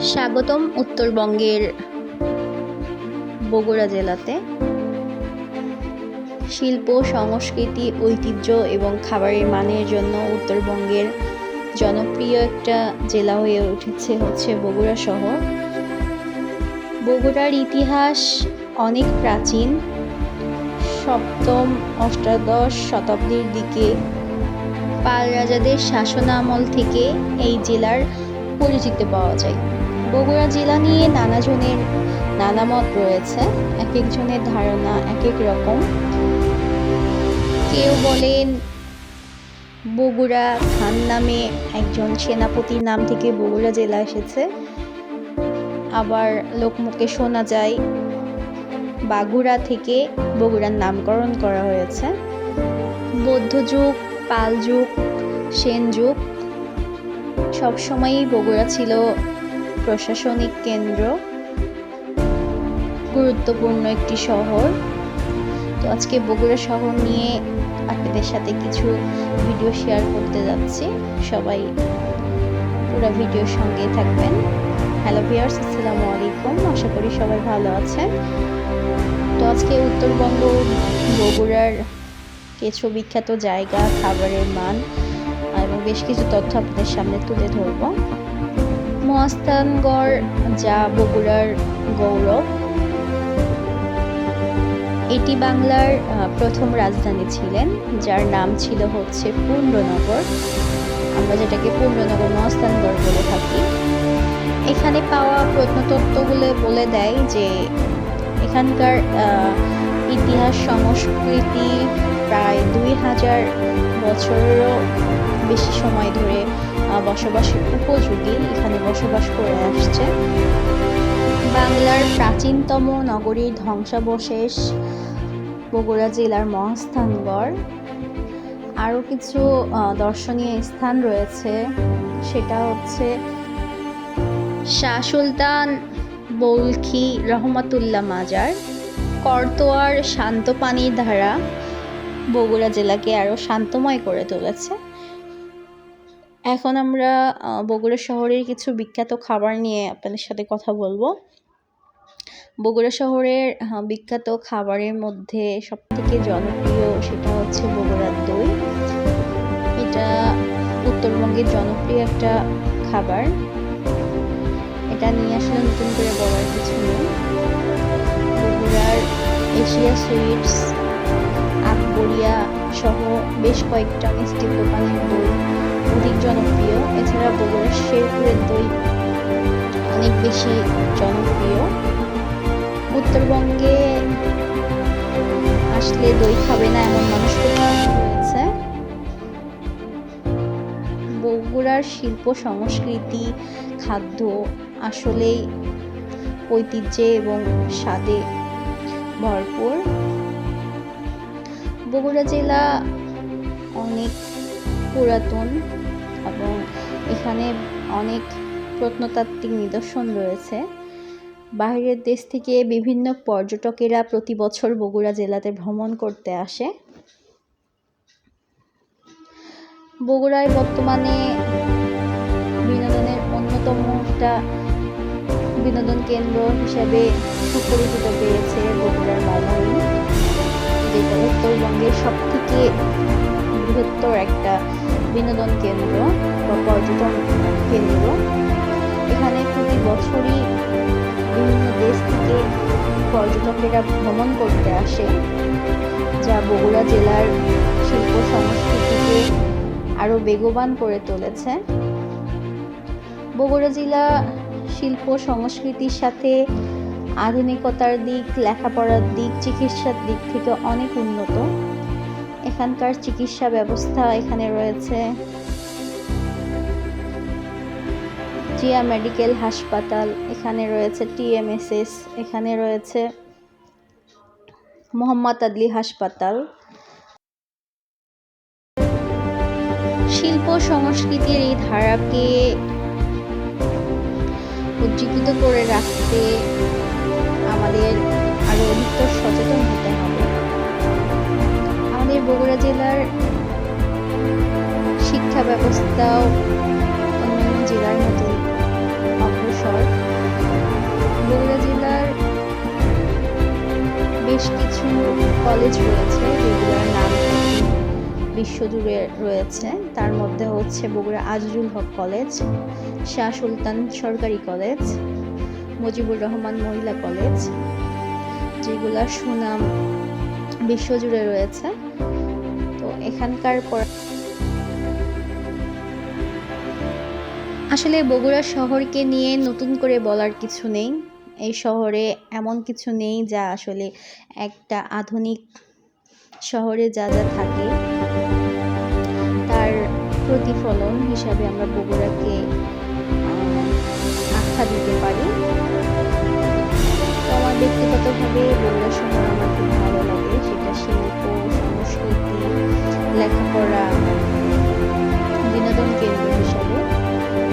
স্বাগতম উত্তরবঙ্গের বগুড়া জেলাতে। শিল্প, সংস্কৃতি, ঐতিহ্য এবং খাবারের মানের জন্য উত্তরবঙ্গের জনপ্রিয় একটা জেলা হয়ে উঠেছে বগুড়া শহর। বগুড়ার ইতিহাস অনেক প্রাচীন। সপ্তম অষ্টাদশ শতাব্দীর দিকে পাল রাজাদের শাসনামল থেকে এই জেলার পরিচিতি পাওয়া যায়। বগুড়া জেলা নিয়ে নানাজনের নানা মত রয়েছে, এক একজনের ধারণা এক এক রকম। কেউ বলেন বগুড়া খান নামে একজন সেনাপতির নাম থেকে বগুড়া জেলা এসেছে। আবার লোকমুখে শোনা যায় বাগুড়া থেকে বগুড়ার নামকরণ করা হয়েছে। বৌদ্ধ যুগ, পাল যুগ, সেন যুগ সবসময়ই বগুড়া ছিল প্রশাসনিক কেন্দ্র, গুরুত্বপূর্ণ একটি শহর। তো আজকে বগুড়া শহর নিয়ে আপনাদের সাথে কিছু ভিডিও শেয়ার করতে যাচ্ছি। সবাই পুরো ভিডিওর সঙ্গে থাকবেন। হ্যালো ভিউয়ার্স, আসসালামু আলাইকুম। আশা করি সবাই ভালো আছেন। তো আজকে উত্তরবঙ্গ বগুড়ার কিছু বিখ্যাত জায়গা, খাবারের মান এবং বেশ কিছু তথ্য আপনাদের সামনে তুলে ধরব। মহাস্থানগড়, যা বগুড়ার গৌরব, এটি বাংলার প্রথম রাজধানী ছিলেন, যার নাম ছিল পুণ্ডনগর। আমরা যেটাকে পুণ্ডনগর মহাস্থানগড় বলে থাকি। এখানে পাওয়া প্রত্নতত্ত্বগুলো বলে দেয় যে এখানকার ইতিহাস সংস্কৃতি প্রায় 2000 বছরেরও বেশি সময় ধরে বসবাসের উপযোগী এখানে বসবাস করে আসছে। বাংলার প্রাচীনতম নগরীর ধ্বংসাবশেষ বগুড়া জেলার মহাস্থানগড়। আরও কিছু দর্শনীয় স্থান রয়েছে, সেটা হচ্ছে শাহ সুলতান বলখি রহমাতুল্লাহ মাজার। করতোয়ার শান্ত পানির ধারা বগুড়া জেলাকে আরও শান্তময় করে তুলেছে। এখন আমরা বগুড়া শহরের কিছু বিখ্যাত খাবার নিয়ে আপনাদের সাথে কথা বলবো। বগুড়া শহরের বিখ্যাত খাবারের মধ্যে সবথেকে জনপ্রিয় সেটা হচ্ছে বগুড়ার দই। এটা উত্তরবঙ্গের জনপ্রিয় একটা খাবার। এটা নিয়ে আসলে নতুন করে বলার কিছু নেই। বগুড়ার এশিয়া সুইটস, আকবরিয়া সহ বেশ কয়েকটা মিষ্টির দোকানের দই অধিক জনপ্রিয়। এছাড়া বগুড়ার শেরপুরের দই অনেক বেশি জনপ্রিয়। উত্তরবঙ্গে আসলে দই খাবে না এমন মানুষ রয়েছে। বগুড়ার শিল্প, সংস্কৃতি, খাদ্য আসলেই ঐতিহ্যে এবং স্বাদে ভরপুর। বগুড়া জেলা অনেক পুরাতন এবং এখানে অনেক প্রত্নতাত্ত্বিক নিদর্শন রয়েছে। বাইরের দেশ থেকে বিভিন্ন পর্যটকেরা প্রতি বছর বগুড়া জেলাতে ভ্রমণ করতে আসে। বগুড়ায় বর্তমানে বিনোদনের অন্যতম একটা বিনোদন কেন্দ্র হিসেবে সুপরিচিত পেয়েছে বগুড়ার লালন, যেটা উত্তরবঙ্গের সবথেকে বৃহত্তর একটা বিনোদন কেন্দ্র বা পর্যটন কেন্দ্র। এখানে প্রতি বছরই বিভিন্ন দেশ থেকে পর্যটকেরা ভ্রমণ করতে আসে, যা বগুড়া জেলার শিল্প সংস্কৃতিকে আরও বেগবান করে তুলেছে। বগুড়া জেলা শিল্প সংস্কৃতির সাথে আধুনিকতার দিক, লেখাপড়ার দিক, চিকিৎসার দিক থেকে অনেক উন্নত। এখানকার চিকিৎসা ব্যবস্থা এখানে রয়েছে জিয়া মেডিকেল হাসপাতাল, এখানে রয়েছে TMSS, এখানে রয়েছে মোহাম্মদ আদলি হাসপাতাল। শিল্প সংস্কৃতির এই ধারাকে উজ্জীবিত করে রাখতে আমাদের আরো অধিকতর সচেতন হতে হবে। আমাদের বগুড়া জেলার শিক্ষা ব্যবস্থাও অন্যান্য জেলার মতো অগ্রসর। কলেজ রয়েছে যেগুলোর নাম বিশ্বজুড়ে রয়েছে। তার মধ্যে হচ্ছে বগুড়া আজিজুল হক কলেজ, শাহ সুলতান সরকারি কলেজ, মুজিবুর রহমান মহিলা কলেজ, যেগুলোর সুনাম বিশ্বজুড়ে রয়েছে। তো এখানকার আসলে বগুড়া শহরকে নিয়ে নতুন করে বলার কিছু নেই। এই শহরে এমন কিছু নেই যা আসলে একটা আধুনিক শহরে যা যা থাকে তার প্রতিফলন হিসাবে আমরা বগুড়াকে আখ্যা দিতে পারি। তো আমার ব্যক্তিগতভাবে বগুড়া শহর আমার খুব ভালো লাগে, সেটা শিল্প, সংস্কৃতি, লেখাপড়া, বিনোদন কেন্দ্র হিসাবে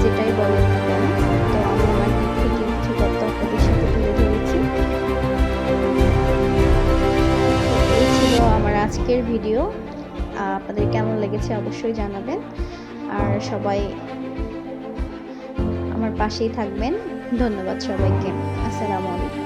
যেটাই বলেন না কেন। তো আমি আমার দিক থেকে কিছু তথ্য আপনাদের সাথে তুলে ধরেছি। তো এই ছিল আমার আজকের ভিডিও। আপনাদের কেমন লেগেছে অবশ্যই জানাবেন, আর সবাই আমার পাশেই থাকবেন। ধন্যবাদ সবাইকে। আসসালামু আলাইকুম।